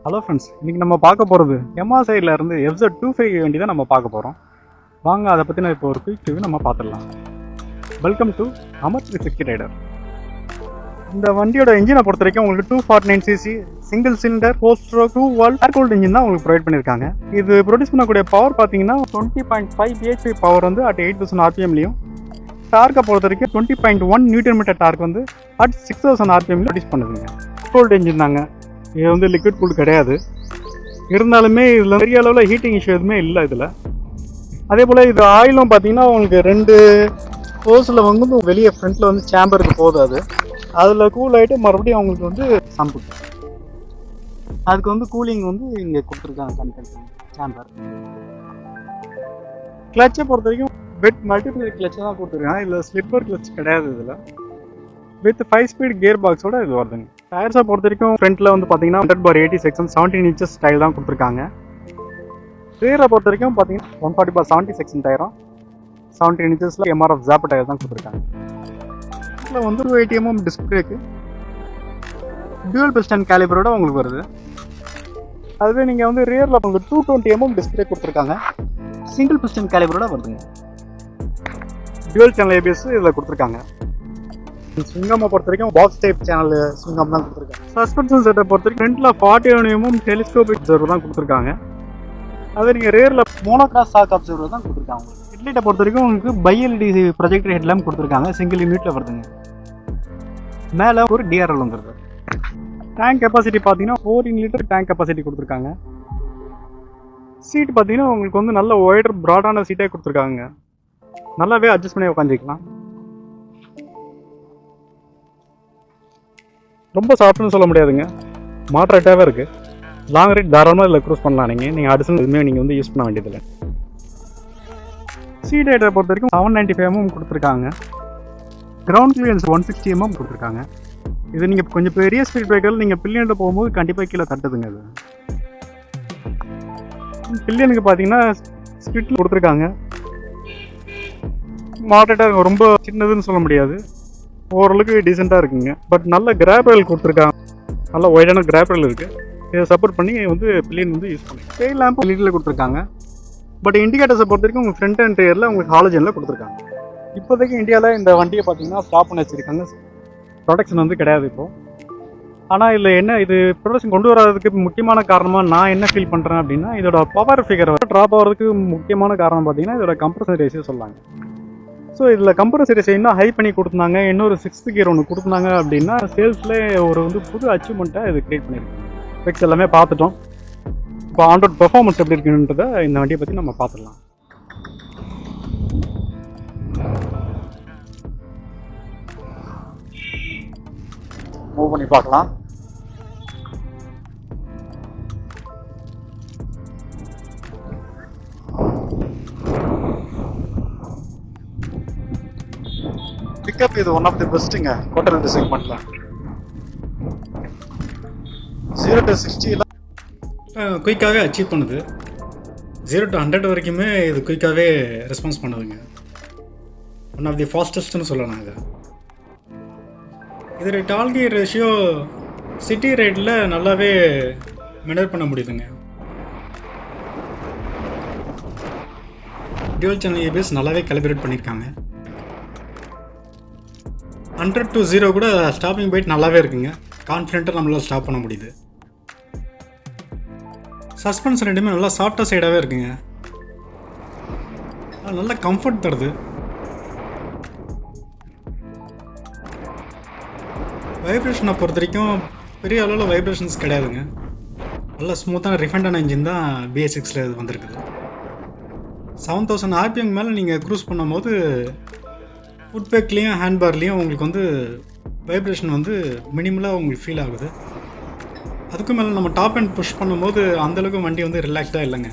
Hello friends, இன்றைக்கி நம்ம பார்க்க போகிறது எம்மா சைடில் இருந்து FZ25 வண்டி தான் நம்ம பார்க்க போகிறோம். வாங்க அதை பற்றின இப்போ ஒரு குயிக் ரிவ்யூ நம்ம பார்த்துடலாம். Welcome to Amar 360 rider. இந்த வண்டியோட இன்ஜினை பொறுத்த வரைக்கும் உங்களுக்கு 249cc single cylinder 4 stroke 2 valve air cooled engine தான் உங்களுக்கு ப்ரொவைட் பண்ணியிருக்காங்க. இது ப்ரொடியூஸ் பண்ணக்கூடிய பவர் பார்த்தீங்கன்னா 20.5 bhp பவர் வந்து அட் 8000 rpmலையும், டார்க்கை பொறுத்த வரைக்கும் 20.1 Nm டார்க் வந்து அட் 6000 rpmலையும் ப்ரொடியூஸ் பண்ணுதுங்க. கூல்டு இன்ஜின் தாங்க, இது வந்து லிக்விட் கூல் கிடையாது. இருந்தாலுமே இதில் பெரிய அளவில் ஹீட்டிங் இஷ்யூ எதுவுமே இல்லை இதில். அதே போல் இது ஆயிலும் பார்த்தீங்கன்னா உங்களுக்கு 2 ஹோஸில் வந்து வெளியே ஃப்ரண்ட்டில் வந்து சேம்பருக்கு போகுது. அதில் கூல் ஆகிட்டு மறுபடியும் அவங்களுக்கு வந்து சம்புக்கு அதுக்கு வந்து கூலிங் வந்து இங்கே கொடுத்துருக்காங்க கண்டென்ட் சேம்பர். கிளச்சை பொறுத்த வரைக்கும் வெட் மல்டிபிள் கிளச்சை தான் கொடுத்துருக்காங்க. இதில் ஸ்லிப்பர் கிளச் கிடையாது. இதில் வித் 5 ஸ்பீட் கியர் பாக்ஸோட இது வருதுங்க. டயர்ஸை பொறுத்த வரைக்கும் ஃப்ரண்ட்டில் வந்து பார்த்தீங்கன்னா 100/80 செக்ஷன் 17 inches ஸ்டைல் தான் கொடுத்துருக்காங்க. ரியரை பொறுத்த வரைக்கும் பார்த்தீங்கன்னா 140/70 செக்ஷன் டயரும் 17 inches MRF ஜாப் டயர் தான் கொடுத்துருக்காங்க. இதில் வந்து 280 mm disc brake dual piston கேலிபரோட உங்களுக்கு வருது. அதுவே நீங்கள் வந்து ரியரில் உங்களுக்கு 220 mm டிஸ்க் பிரேக் கொடுத்துருக்காங்க, சிங்கிள் பிஸ்டன் கேலிபரோட வருதுங்க. டியூவல் சேனல் ABS இதில் கொடுத்துருக்காங்க. ஸ்விங்கம்மை பொறுத்த வரைக்கும் பாக்ஸ் டைப் சேனல் ஸ்விங்கம் தான் கொடுத்துருக்காங்க. சஸ்பென்ஷன் செட்டை பொறுத்த வரைக்கும் ஃப்ரண்ட்டில் 40 mm டெலிஸ்கோபிக் அப்சர்வர் தான் கொடுத்துருக்காங்க. அதே நீங்கள் ரியரில் மோனோகிராஸ் ஷாக் அப்சர்வர் தான் கொடுத்துருக்காங்க. ஹெட்லைட்டை பொறுத்த வரைக்கும் உங்களுக்கு BLED ப்ரொஜெக்டர் ஹெட்லாம் கொடுத்துருக்காங்க, சிங்கிள் யூனிட்டில் வருதுங்க. மேலே ஒரு DRL வந்துருது. டேங்க் கெப்பாசிட்டி பார்த்தீங்கன்னா 14 லிட்டர் டேங்க் கெப்பாசிட்டி கொடுத்துருக்காங்க. சீட் பார்த்தீங்கன்னா உங்களுக்கு வந்து நல்ல ஒய்டர் ப்ராடான சீட்டே கொடுத்துருக்காங்க, நல்லாவே அட்ஜஸ்ட் பண்ணி உட்காந்துக்கலாம். ரொம்ப சாஃப்ட்னு சொல்ல முடியாதுங்க, மாட்ரேட்டாகவே இருக்குது. லாங் ரைட் தாராளமாக இதில் க்ரூஸ் பண்ணலாம். நீங்கள் அடிஷனல் எதுவுமே நீங்கள் வந்து யூஸ் பண்ண வேண்டியதில்லை. சீட் ஹைட்டை பொறுத்த வரைக்கும் 795 mm கொடுத்துருக்காங்க. கிரவுண்ட் கிளியரன்ஸ் 160 mm கொடுத்துருக்காங்க. இது நீங்கள் கொஞ்சம் பெரிய ஸ்பீட் பிரேக்கரில் நீங்கள் பில்லியனில் போகும்போது கண்டிப்பாக கீழே தட்டுதுங்க. அது பில்லியனுக்கு பார்த்தீங்கன்னா ஸ்பிரிட்டில் கொடுத்துருக்காங்க. மாட்ரேட்டாக ரொம்ப சின்னதுன்னு சொல்ல முடியாது, ஓரளவுக்கு டீசெண்டாக இருக்குங்க. பட் நல்ல கிராப்ரல் கொடுத்துருக்காங்க, நல்ல ஒய்டான கிராப்ரல் இருக்குது. இதை சப்போர்ட் பண்ணி வந்து பில்லியன் வந்து யூஸ் பண்ணி டெயில் லேம்ப் லீட்டில் கொடுத்துருக்காங்க. பட் இண்டிகேட்டர்ஸை பொறுத்த வரைக்கும் உங்களுக்கு ஃப்ரண்ட் அண்ட் ரியரில் உங்களுக்கு ஹாலஜனில் கொடுத்துருக்காங்க. இப்போதைக்கு இந்தியாவில் இந்த வண்டியை பார்த்தீங்கன்னா ஸ்டாப் பண்ணி வச்சுருக்காங்க, ப்ரொடக்ஷன் வந்து கிடையாது இப்போது. ஆனால் இதில் என்ன இது ப்ரொடக்ஷன் கொண்டு வராதுக்கு முக்கியமான காரணமாக நான் என்ன ஃபீல் பண்ணுறேன் அப்படின்னா, இதோட பவர் ஃபிகர் ட்ராப் ஆகிறதுக்கு முக்கியமான காரணம் பார்த்தீங்கன்னா இதோட கம்ப்ரஷன் ரேஷியோ சொல்லாங்க. ஸோ இதில் கம்ப்ரஸர் ரேஷியோ இன்னும் ஹை பண்ணி கொடுத்துருந்தாங்க, இன்னொரு 6th கியர் ஒன்று கொடுத்துருந்தாங்க அப்படின்னா சேல்ஸில் ஒரு வந்து புது அச்சீவ்மெண்ட்டை இது கிரியேட் பண்ணியிருக்கு. ஸ்பெக்ஸ் எல்லாமே பார்த்துட்டோம். இப்போ ஆன்ரோட் பெர்ஃபார்மன்ஸ் எப்படி இருக்குன்றதை இந்த வண்டியை பற்றி நம்ம பார்த்துடலாம். மூவ் பண்ணி பார்க்கலாம். பிக்கப் இது ஒன் ஆஃப் தி பெஸ்ட்டுங்க கோட்டல் செக்மெண்ட்ல. 0 to 60 குயிக்காகவே அச்சீவ் பண்ணுது. 0 to 100 வரைக்குமே இது குயிக்காகவே ரெஸ்பான்ஸ் பண்ணுதுங்க. ஒன் ஆஃப் தி ஃபாஸ்டஸ்ட்னு சொல்லலாம். இதோட டால் கியர் ரேஷியோ சிட்டி ரைடில் நல்லாவே மெனேஜ் பண்ண முடியுதுங்க. டியூவல் சேனல் ABS நல்லாவே கேலிப்ரேட் பண்ணியிருக்காங்க. 100 to 0 கூட ஸ்டாப்பிங் பைட் நல்லாவே இருக்குங்க, கான்ஃபிடென்ட்டாக நம்மளால் ஸ்டாப் பண்ண முடியுது. சஸ்பென்ஷன் ரெண்டுமே நல்லா சாஃப்டாக சைடாகவே இருக்குங்க, நல்லா கம்ஃபர்ட் தருது. வைப்ரேஷனை பொறுத்த வரைக்கும் பெரிய அளவில் வைப்ரேஷன்ஸ் கிடையாதுங்க, நல்லா ஸ்மூத்தான ரிஃபைண்டான இன்ஜின் தான் BS6 இது வந்திருக்குது. 7000 rpm மேலே நீங்கள் க்ரூஸ் பண்ணும்போது ஃபுட்பேக்லேயும் ஹேண்ட்பார்லேயும் உங்களுக்கு வந்து வைப்ரேஷன் வந்து மினிமலாக உங்களுக்கு ஃபீல் ஆகுது. அதுக்கும் மேலே நம்ம டாப் அண்ட் புஷ் பண்ணும்போது அந்தளவுக்கு வண்டி வந்து ரிலாக்ஸ்டாக இல்லைங்க.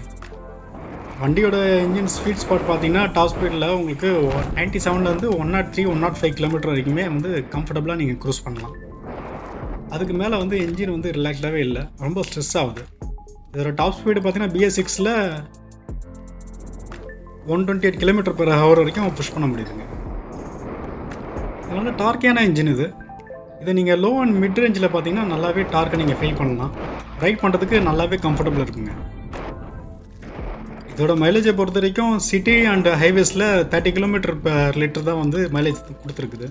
வண்டியோட இன்ஜின் ஸ்பீட் ஸ்பாட் பார்த்தீங்கன்னா டாப் ஸ்பீடில் உங்களுக்கு 97லேருந்து 103 105 km வரைக்குமே வந்து கம்ஃபர்டபுளாக நீங்கள் க்ரூஸ் பண்ணலாம். அதுக்கு மேலே வந்து இன்ஜின் வந்து ரிலாக்ஸ்டாகவே இல்லை, ரொம்ப ஸ்ட்ரெஸ் ஆகுது. இதோட டாப் ஸ்பீடு பார்த்தீங்கன்னா BS6ல் 128 km/h வரைக்கும் புஷ் பண்ண முடியுதுங்க. நல்ல டார்க்கியான இன்ஜின் இது. இதை நீங்கள் லோ அண்ட் மிட் ரேஞ்சில் பார்த்தீங்கன்னா நல்லாவே டார்க்கை நீங்கள் ஃபீல் பண்ணலாம். ரைட் பண்ணுறதுக்கு நல்லாவே கம்ஃபர்டபுள் இருக்குங்க. இதோட மைலேஜை பொறுத்த வரைக்கும் சிட்டி அண்ட் ஹைவேஸில் 30 km/லிட்டர் தான் வந்து மைலேஜ் கொடுத்துருக்குது.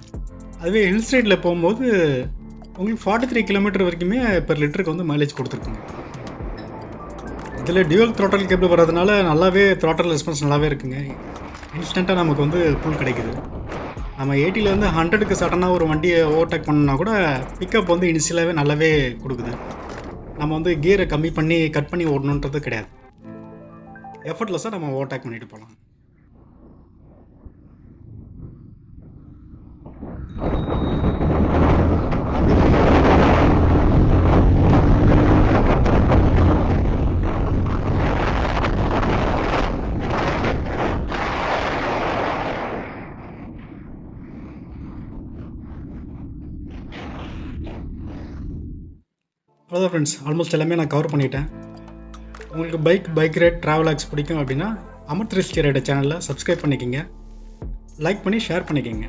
அதுவே ஹில் ஸ்டேட்டில் போகும்போது உங்களுக்கு 43 km வரைக்குமே பெர் லிட்டருக்கு வந்து மைலேஜ் கொடுத்துருக்குங்க. இதில் டியூவல் த்ராட்டல் கேபிள் வர்றதுனால நல்லாவே த்ராட்டல் ரெஸ்பான்ஸ் நல்லாவே இருக்குங்க. இன்ஸ்டண்ட்டாக நமக்கு வந்து புல் கிடைக்குது. நம்ம 80லேருந்து 100க்கு சடனாக ஒரு வண்டியை ஓவர்டேக் பண்ணோன்னா கூட பிக்கப் வந்து இனிஷியலாகவே நல்லாவே கொடுக்குது. நம்ம வந்து கியரை கம்மி பண்ணி கட் பண்ணி ஓடணுன்றது கிடையாது. எஃபர்ட்லெஸ்ஸாக நம்ம ஓவர்டேக் பண்ணிட்டு போகலாம். அவ்வளோதான் ஃப்ரெண்ட்ஸ், ஆல்மோஸ்ட் எல்லாமே நான் கவர் பண்ணிட்டேன். உங்களுக்கு பைக் ரைட் ட்ராவல் ஆக்ஸ் பிடிக்கும் அப்படின்னா அமர் 360 ரைடர் சேனலில் சப்ஸ்கிரைப் பண்ணிக்கோங்க, லைக் பண்ணி ஷேர் பண்ணிக்கோங்க.